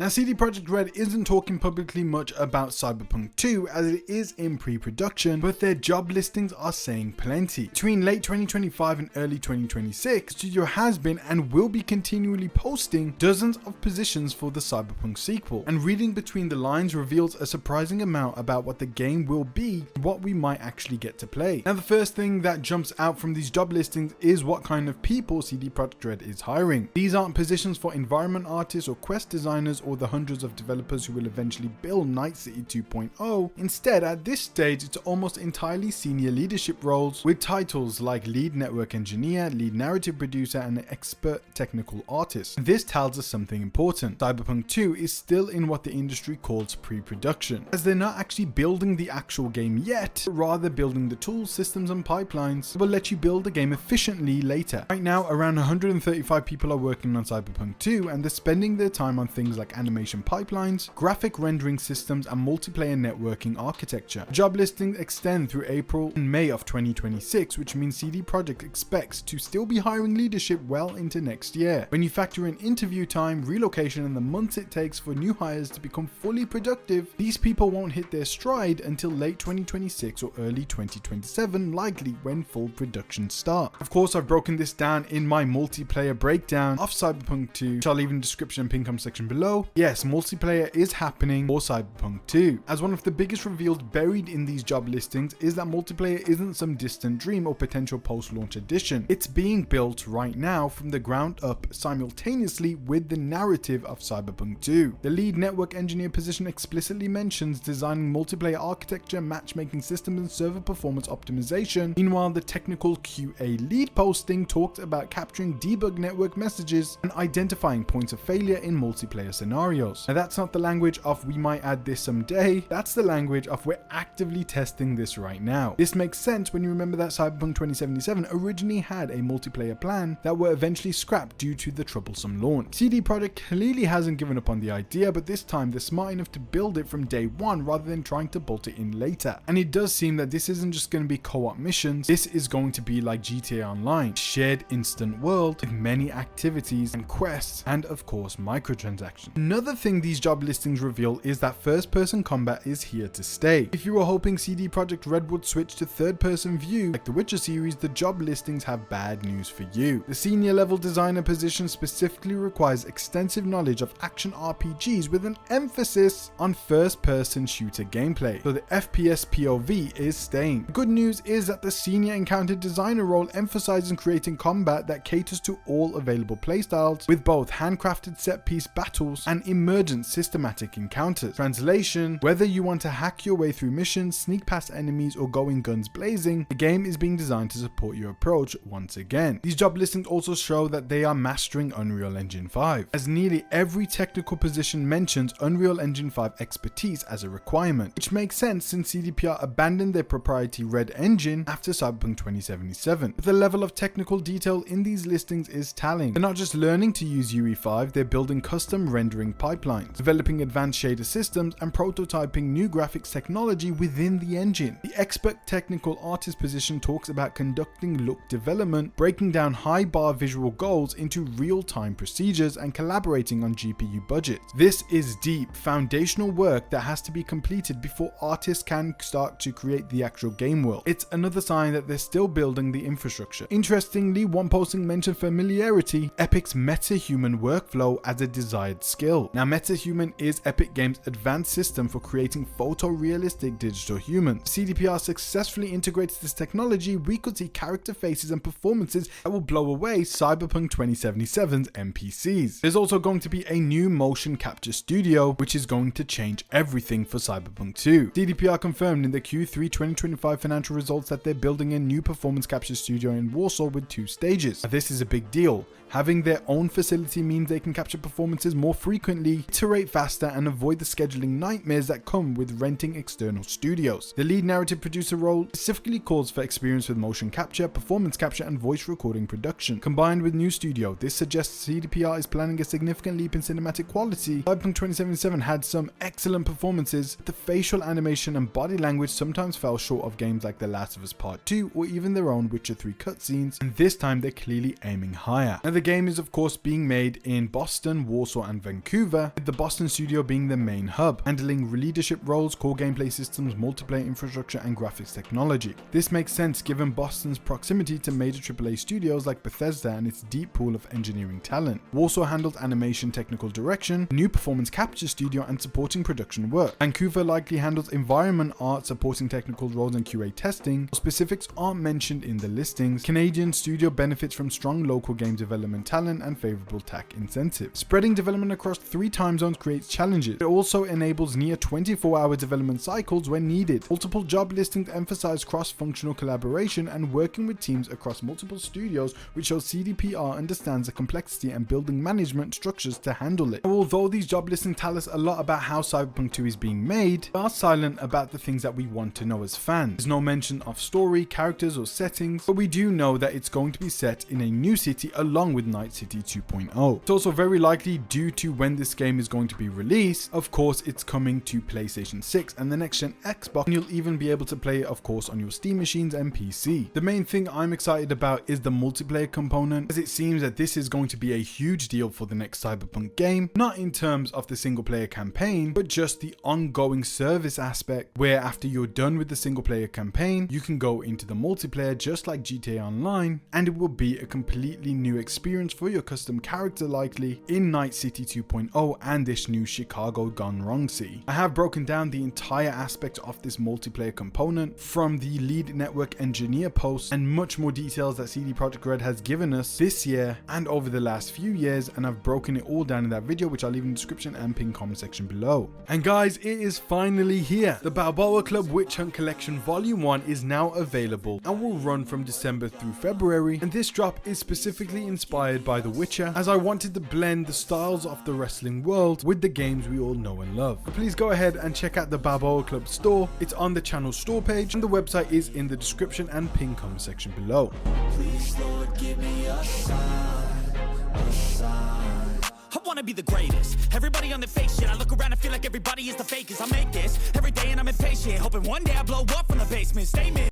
Now, CD Projekt Red isn't talking publicly much about Cyberpunk 2 as it is in pre-production, but their job listings are saying plenty. Between late 2025 and early 2026, the studio has been and will be continually posting dozens of positions for the Cyberpunk sequel, and reading between the lines reveals a surprising amount about what the game will be, what we might actually get to play. Now, the first thing that jumps out from these job listings is what kind of people CD Projekt Red is hiring. These aren't positions for environment artists or quest designers or the hundreds of developers who will eventually build Night City 2.0. Instead, at this stage, it's almost entirely senior leadership roles with titles like lead network engineer, lead narrative producer, and expert technical artist. This tells us something important. Cyberpunk 2 is still in what the industry calls pre-production, as they're not actually building the actual game yet, but rather building the tools, systems, and pipelines that will let you build a game efficiently later. Right now, around 135 people are working on Cyberpunk 2, and they're spending their time on things like animation pipelines, graphic rendering systems, and multiplayer networking architecture. Job listings extend through April and May of 2026, which means CD Projekt expects to still be hiring leadership well into next year. When you factor in interview time, relocation, and the months it takes for new hires to become fully productive, these people won't hit their stride until late 2026 or early 2027, likely when full production starts. Of course, I've broken this down in my multiplayer breakdown of Cyberpunk 2, which I'll leave in the description and pin comment section below. Yes, multiplayer is happening for Cyberpunk 2, as one of the biggest reveals buried in these job listings is that multiplayer isn't some distant dream or potential post-launch addition. It's being built right now from the ground up simultaneously with the narrative of Cyberpunk 2. The lead network engineer position explicitly mentions designing multiplayer architecture, matchmaking systems, and server performance optimization. Meanwhile, the technical QA lead posting talked about capturing debug network messages and identifying points of failure in multiplayer scenarios. Now, that's not the language of we might add this someday, that's the language of we're actively testing this right now. This makes sense when you remember that Cyberpunk 2077 originally had a multiplayer plan that were eventually scrapped due to the troublesome launch. CD Projekt clearly hasn't given up on the idea, but this time they're smart enough to build it from day one rather than trying to bolt it in later. And it does seem that this isn't just going to be co-op missions, this is going to be like GTA Online, shared instant world with many activities and quests, and of course microtransactions. Another thing these job listings reveal is that first-person combat is here to stay. If you were hoping CD Projekt Red would switch to third-person view like the Witcher series, the job listings have bad news for you. The senior level designer position specifically requires extensive knowledge of action RPGs with an emphasis on first-person shooter gameplay, so the FPS POV is staying. The good news is that the senior encounter designer role emphasizes creating combat that caters to all available playstyles, with both handcrafted set-piece battles and emergent systematic encounters. Translation: whether you want to hack your way through missions, sneak past enemies, or go in guns blazing, the game is being designed to support your approach once again. These job listings also show that they are mastering Unreal Engine 5, as nearly every technical position mentions Unreal Engine 5 expertise as a requirement, which makes sense since CDPR abandoned their proprietary Red engine after Cyberpunk 2077. But the level of technical detail in these listings is telling. They're not just learning to use UE5, they're building custom rendering pipelines, developing advanced shader systems, and prototyping new graphics technology within the engine. The expert technical artist position talks about conducting look development, breaking down high bar visual goals into real-time procedures, and collaborating on GPU budgets. This is deep, foundational work that has to be completed before artists can start to create the actual game world. It's another sign that they're still building the infrastructure. Interestingly, one posting mentioned familiarity, Epic's MetaHuman workflow as a desired skill. Now, MetaHuman is Epic Games' advanced system for creating photorealistic digital humans. CDPR successfully integrates this technology, we could see character faces and performances that will blow away Cyberpunk 2077's NPCs. There's also going to be a new motion capture studio, which is going to change everything for Cyberpunk 2. CDPR confirmed in the Q3 2025 financial results that they're building a new performance capture studio in Warsaw with 2 stages. Now, this is a big deal. Having their own facility means they can capture performances more frequently, iterate faster, and avoid the scheduling nightmares that come with renting external studios. The lead narrative producer role specifically calls for experience with motion capture, performance capture, and voice recording production. Combined with new studio, this suggests CDPR is planning a significant leap in cinematic quality. Cyberpunk 2077 had some excellent performances, but the facial animation and body language sometimes fell short of games like The Last of Us Part 2 or even their own Witcher 3 cutscenes, and this time they're clearly aiming higher. Now, the game is of course being made in Boston, Warsaw, and Vancouver. Vancouver, with the Boston studio being the main hub, handling leadership roles, core gameplay systems, multiplayer infrastructure, and graphics technology. This makes sense given Boston's proximity to major AAA studios like Bethesda and its deep pool of engineering talent. Warsaw handled animation technical direction, new performance capture studio, and supporting production work. Vancouver likely handles environment art, supporting technical roles and QA testing. Specifics aren't mentioned in the listings. Canadian studio benefits from strong local game development talent and favorable tax incentives. Spreading development across 3 time zones creates challenges. It also enables near 24-hour development cycles when needed. Multiple job listings emphasize cross-functional collaboration and working with teams across multiple studios, which shows CDPR understands the complexity and building management structures to handle it. Although these job listings tell us a lot about how Cyberpunk 2 is being made, they are silent about the things that we want to know as fans. There's no mention of story, characters, or settings, but we do know that it's going to be set in a new city along with Night City 2.0. It's also very likely due to when this game is going to be released. Of course, it's coming to PlayStation 6 and the next gen Xbox, and you'll even be able to play it, of course, on your Steam machines and PC. The main thing I'm excited about is the multiplayer component, as it seems that this is going to be a huge deal for the next Cyberpunk game, not in terms of the single player campaign, but just the ongoing service aspect, where after you're done with the single player campaign, you can go into the multiplayer just like GTA Online, and it will be a completely new experience for your custom character, likely in Night City 2.0 and this new Chicago Gone Wrong City. I have broken down the entire aspect of this multiplayer component from the lead network engineer post and much more details that CD Projekt Red has given us this year and over the last few years, and I've broken it all down in that video, which I'll leave in the description and pinned comment section below. And guys, it is finally here. The Balboa Club Witch Hunt Collection Volume 1 is now available and will run from December through February, and this drop is specifically inspired by The Witcher, as I wanted to blend the styles of the wrestling world with the games we all know and love. But please go ahead and check out the Balboa Club store. It's on the channel store page, and the website is in the description and pinned comment section below. Please, Lord, give me a sign, a sign. I wanna be the greatest. Everybody on the fake shit. I look around and feel like everybody is the fakest. I make this every day and I'm impatient, hoping one day I blow up from the basement. Statement.